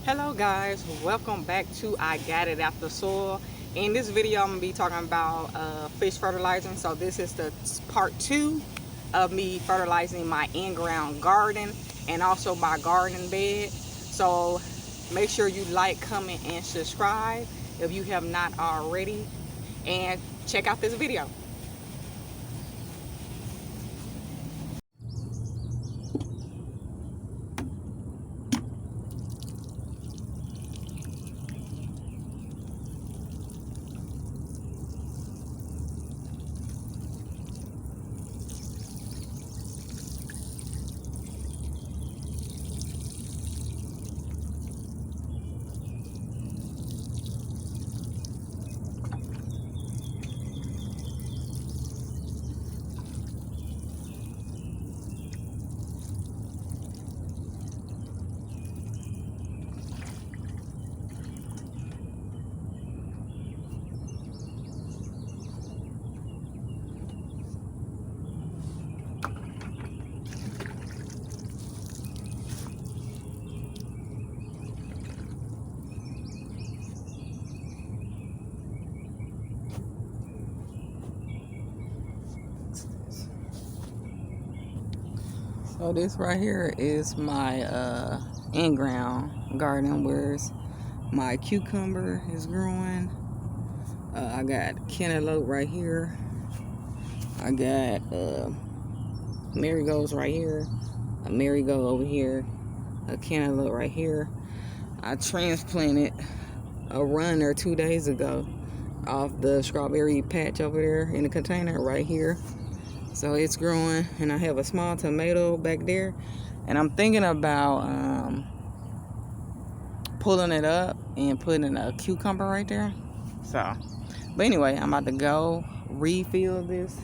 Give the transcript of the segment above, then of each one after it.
Hello guys, welcome back to I Got It Out the Soil. In this video I'm going to be talking about fish fertilizing. So this is the part 2 of me fertilizing my in-ground garden and also my garden bed. So make sure you like, comment, and subscribe if you have not already, and check out this video. So this right here is my in-ground garden where my cucumber is growing. I got cantaloupe right here. I got marigolds right here, a marigold over here, a cantaloupe right here. I transplanted a runner 2 days ago off the strawberry patch over there in the container right here. So it's growing, and I have a small tomato back there, and I'm thinking about pulling it up and putting a cucumber right there. So, but anyway, I'm about to go refill this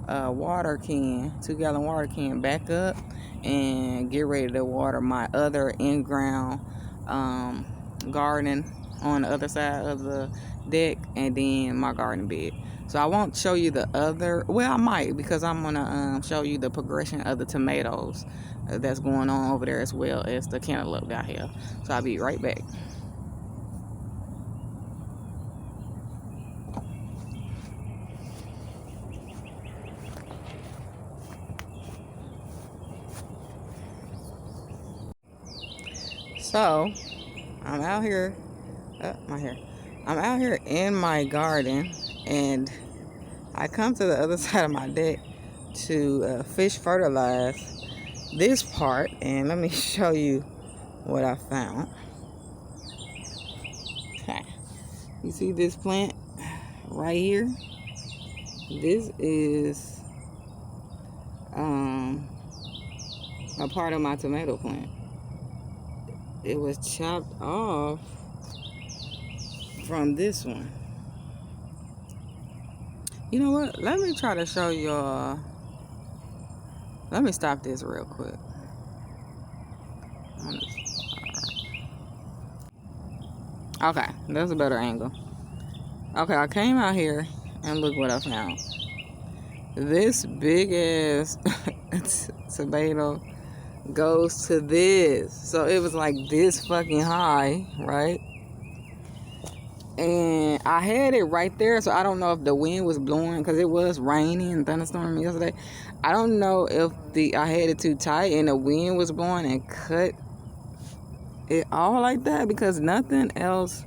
water can, 2-gallon water can, back up and get ready to water my other in-ground garden on the other side of the deck, and then my garden bed. So I won't show you the other, well I might, because I'm gonna show you the progression of the tomatoes that's going on over there, as well as the cantaloupe down here. So I'll be right back. So I'm out here, I'm out here in my garden, and I come to the other side of my deck to fish fertilize this part, and let me show you what I found. Okay, you see this plant right here? This is a part of my tomato plant. It was chopped off from this one. You know what? Let me try to show y'all. Let me stop this real quick. Okay, that's a better angle. Okay, I came out here and look what I found. This big ass tomato goes to this. So it was like this fucking high, right? And I had it right there, so I don't know if the wind was blowing, because it was raining and thunderstorming yesterday. I don't know if I had it too tight and the wind was blowing and cut it all like that, because nothing else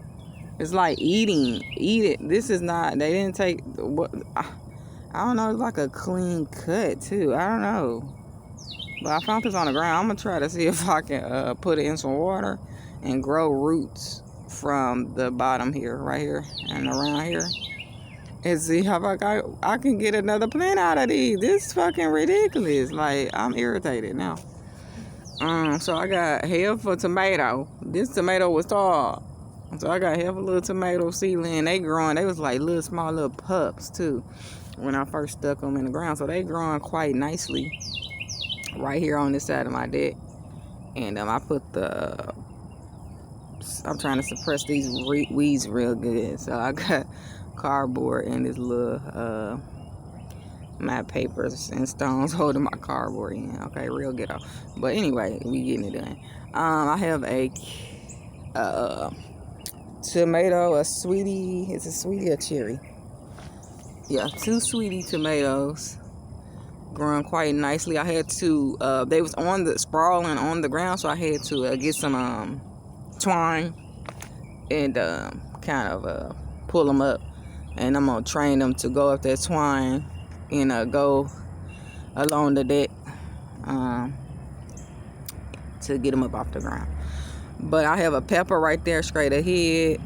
is like eat it. This is not, they didn't take what, I don't know, it's like a clean cut too. I don't know, but I found this on the ground. I'm gonna try to see if I can put it in some water and grow roots from the bottom here, right here and around here, and see how I can get another plant out of these. This is fucking ridiculous. Like, I'm irritated now. So I got half a tomato. This tomato was tall, so I got half a little tomato seedling. They growing. They was like little small little pups too when I first stuck them in the ground. So they growing quite nicely right here on this side of my deck. And I put I'm trying to suppress these weeds real good. So I got cardboard and this little matte papers and stones holding my cardboard in. Okay, real ghetto. But anyway, we getting it done. I have a tomato, a sweetie. Is it sweetie or cherry? Yeah, 2 sweetie tomatoes growing quite nicely. I had to they was on the sprawling on the ground, so I had to get some twine and kind of pull them up, and I'm gonna train them to go up that twine and go along the deck to get them up off the ground. But I have a pepper right there straight ahead.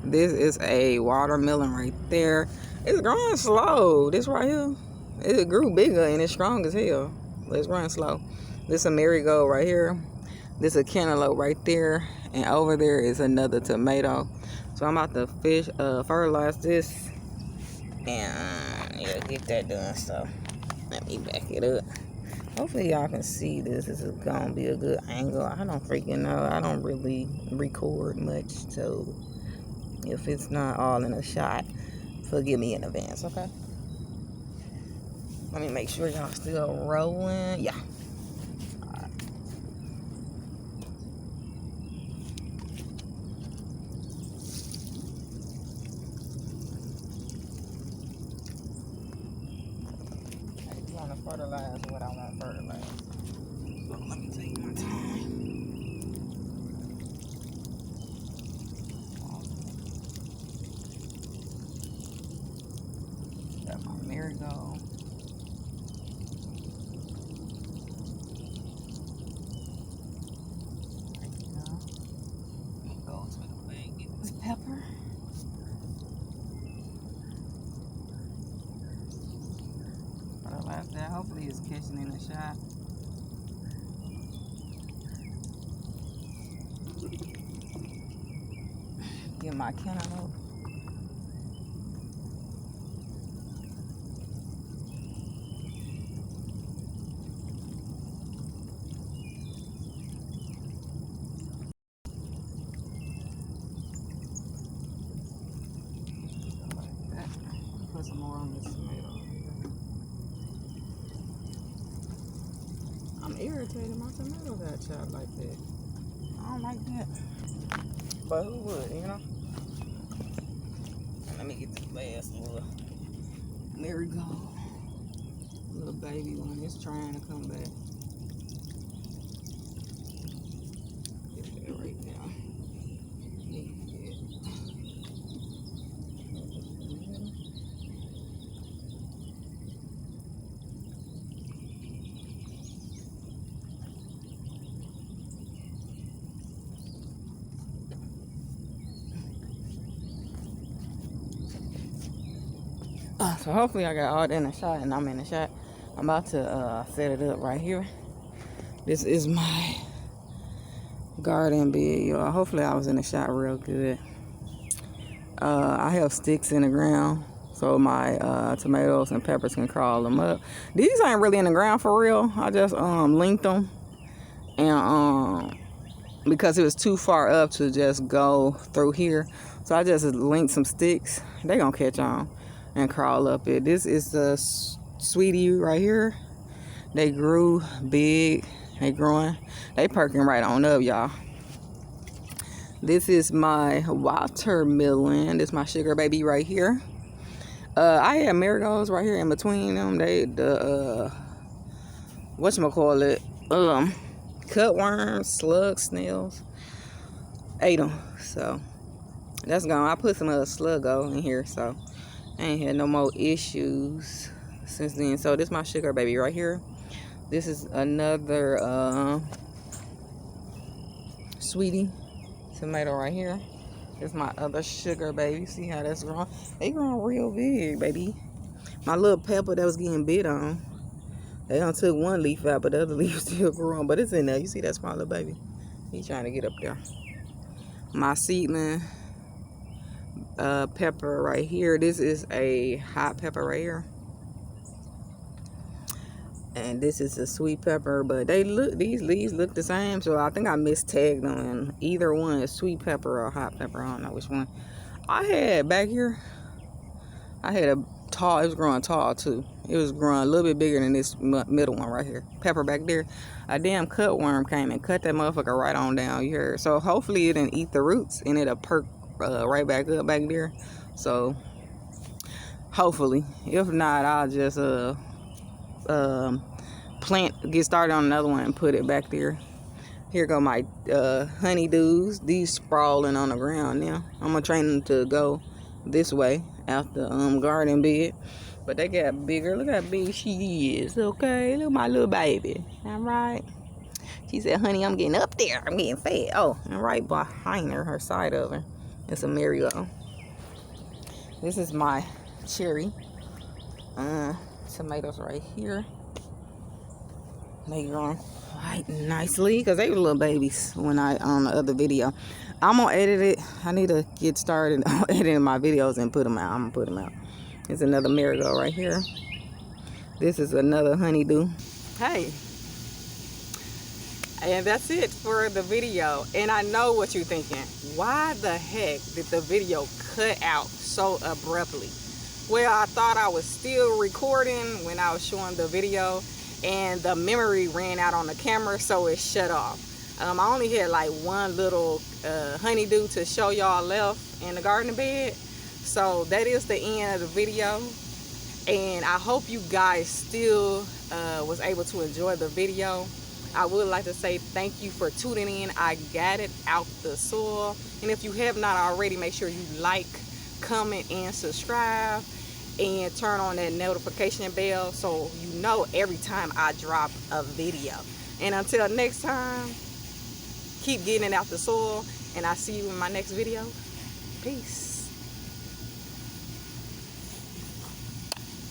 This is a watermelon right there. It's growing slow. This right here, it grew bigger and it's strong as hell. But it's growing slow. This is a marigold right here. This is a cantaloupe right there. And over there is another tomato. So I'm about to fertilize this and yeah, get that done. So let me back it up. Hopefully y'all can see this. This is gonna be a good angle. I don't freaking know. I don't really record much, so if it's not all in a shot, forgive me in advance, okay? Let me make sure y'all still rolling. Yeah. Alright. I want to fertilize what I want to fertilize. So let me take my time. Got my marigold. Go to the bag, get this pepper. Fertilize that. Hopefully it's catching in the shot. Get my cantaloupe. Like that. Put some more on this tomato. I'm irritated. My tomato got chopped like that. I don't like that. But who would, you know? Let me get the last little marigold. Little baby one. It's trying to come back. Get that right now. So hopefully I got all that in the shot and I'm in the shot. I'm about to set it up right here. This is my garden bed, y'all. Hopefully I was in the shot real good. I have sticks in the ground so my tomatoes and peppers can crawl them up. These ain't really in the ground for real. I just linked them and because it was too far up to just go through here, so I just linked some sticks. They gonna catch on and crawl up it. This is the sweetie right here. They grew big. They growing. They perking right on up, y'all. This is my watermelon. This is my sugar baby right here. I had marigolds right here in between them. They whatchamacallit, cutworms, slugs, snails ate them. So that's gone. I put some sluggo in here, so I ain't had no more issues since then. So this is my sugar baby right here. This is another sweetie tomato right here. This is my other sugar baby. See how that's growing? They growing real big, baby. My little pepper that was getting bit on, they done took one leaf out, but the other leaf still growing. But it's in there. You see that small little baby? He's trying to get up there. My seedling pepper right here. This is a hot pepper right here. And this is a sweet pepper, but these leaves look the same, so I think I mistagged them, and either one is sweet pepper or hot pepper. I don't know which one. I had back here, I had tall. It was growing tall too. It was growing a little bit bigger than this middle one right here. Pepper back there. A damn cutworm came and cut that motherfucker right on down here. So hopefully it didn't eat the roots and it'll perk right back up back there. So hopefully, if not, I'll just get started on another one and put it back there. Here go my honeydews. These sprawling on the ground now. I'm gonna train them to go this way out the garden bed. But they got bigger. Look how big she is. Okay, look at my little baby. All right. She said, honey, I'm getting up there. I'm getting fed. Oh, and right behind her, her side of her, it's a marigold. This is my cherry tomatoes right here. They growing right nicely because they were little babies when on the other video. I'm gonna edit it. I need to get started on editing my videos and put them out. I'm gonna put them out. There's another marigold right here. This is another honeydew. Hey, and that's it for the video. And I know what you're thinking. Why the heck did the video cut out so abruptly? Well, I thought I was still recording when I was showing the video, and the memory ran out on the camera, so it shut off. I only had like one little honeydew to show y'all left in the garden bed. So that is the end of the video, and I hope you guys still was able to enjoy the video. I would like to say thank you for tuning in. I got it out the soil, and if you have not already, make sure you like, comment, and subscribe, and turn on that notification bell so you know every time I drop a video. And until next time, keep getting it out the soil, and I'll see you in my next video. Peace.